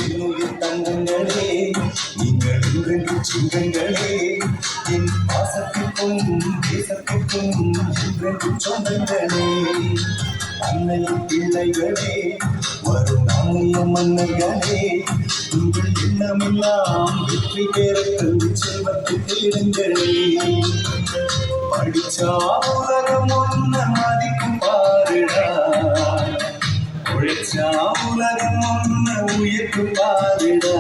என்னுயிர் தங்கங்களே நீங்கள் என்றென்று சிங்கங்களே என் பாசத்திற்கும் தேசத்திற்கும் என்றென்று சொந்தங்களே அன்னையின் பிள்ளைகளே வரும் நாளைய மன்னர்களே உங்கள் எண்ணமெல்லாம் வெற்றி பெற கல்வி செல்வத்தை தேடுங்களே படிச்சா உலகம் ஒன்ன மதிக்கும் பாருடா உழைச்சா உலகம் ஒன்ன உயிர்க்கு பாருடா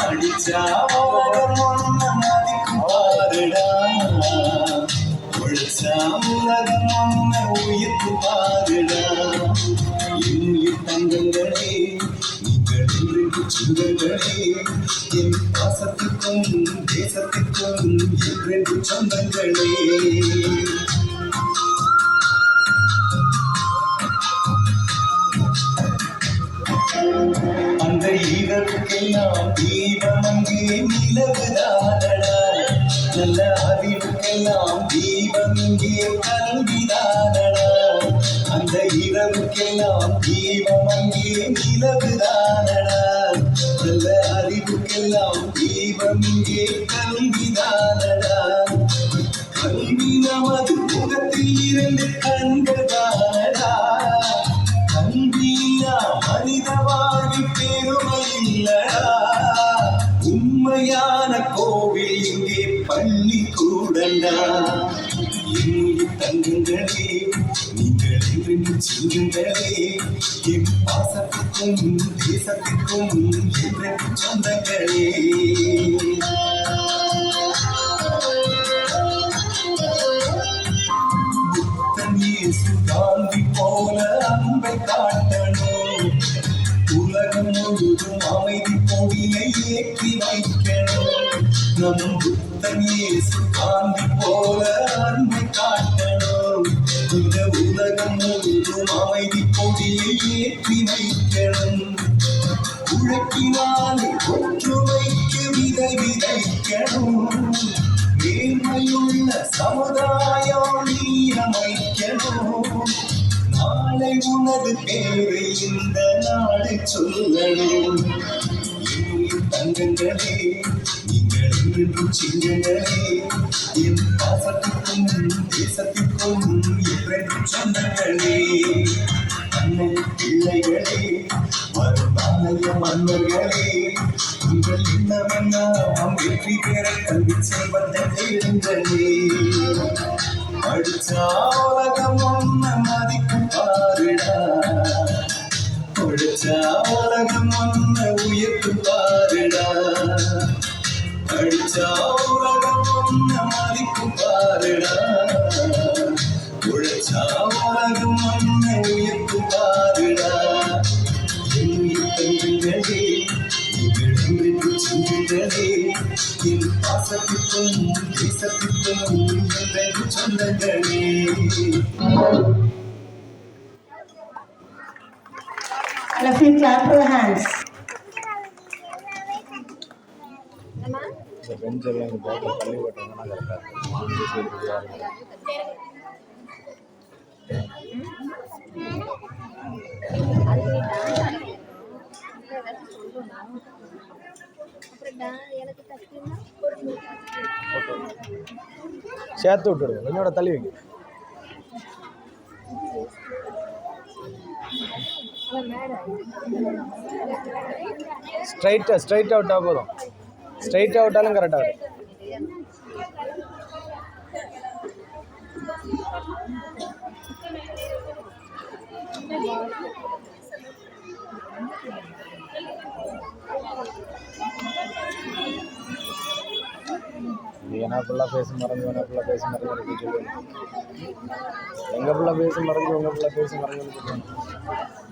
படிச்சா உலகம் ஒன்ன மதிக்கும் பாருடா உழைச்சா உலகம் ஒன்ன உயிர்க்கு பாருடா என்னுயிர் தங்கங்களே நீங்கள் இன்றைக்கு சிங்கங்களே என் பாசத்திற்கும் தேசத்திற்கும் என்றென்று சொந்தங்களே அந்த இரவுக்கெல்லாம் தீபம் அங்கே நிலவுதானடா நல்ல அறிவுக்கெல்லாம் தீபம் இங்கே கல்விதானடா அந்த இரவுக்கெல்லாம் தீபம் அங்கே நிலவுதானடா நல்ல அறிவுக்கெல்லாம் தீபம் இங்கே கல்விதானடா கல்வி நமது முகத்தில் இரண்டு கண்கள் தானடா கல்வியா மனித வாழ்வி பெருமை இல்லடா உண்மையான கோவில் இங்கே பள்ளி கூடண்டா என்னுயிர் தங்கங்களே நீங்கள் என்றென்று சிங்கங்களே என் பாசத்திற்கும் தேசத்திற்கும் என்றென்று சொந்தங்களே காந்தி போல அன்பை காட்டணும் உலகம் முழுதும் அமைதி கொடியை ஏற்றி வைக்கணும் நம் புத்தன் இயேசு காந்தி போல அன்பை காட்டணும் இந்த உலகம் முழுதும் அமைதி கொடியை ஏற்றி வைக்கணும் உழைப்பினாலே ஒற்றுமைக்கு விதை விதைக்கணும் நேர்மையுள்ள சமுதாயம் நீ அமைக்கணும் நாளை உனது பேரை இந்த நாடு சொல்லணும் என்னுயிர் தங்கங்களே நீங்கள் என்றென்றும் சிங்கங்களே என் பாசத்திற்கும் தேசத்திற்கும் என்றென்றும் சொந்தங்களே அன்னை பிள்ளைகளே வரும் நாளைய மன்னர்களே உங்கள் எண்ணமெல்லாம் வெற்றி பெற கல்வி செல்வத்தை தேடுங்களே படிச்சா உலகம் ஒன்ன மதிக்கும் பாருடா படிச்சா உலகம் ஒன்ன உயர்த்து பாருடா படிச்சா உலகம் ஒன்ன மதிக்கும் பாருடா உழைச்சா உலகம் ஒன்ன உயர்த்து பாருடா என்னுயிர் தங்கங்களே நீங்கள் என்றென்று சிங்கங்களே என் பாசத்திற்கும் தேசத்திற்கும் என்றென்று சொந்தங்களே Lovely clap for your hands. பெஞ்செல்லாம் பேக்கில் தள்ளி போட்டாங்கன்னா கரெக்டாக சேர்த்து விட்டுடுங்க கொஞ்சோட தள்ளி வைங்க ஸ்ட்ரைட்டாக விட்டால் போதும் ஸ்ட்ரைட்டாக விட்டாலும் கரெக்டாக இருக்கும் ஏன்னா ஃபுல்லாக பேச மறந்து வேணா ஃபுல்லாக பேச மறந்து சொல்லுவேன் எங்கே ஃபுல்லாக பேச மறந்து உங்கள் ஃபுல்லாக பேச மறந்துன்னு சொல்லுவேன்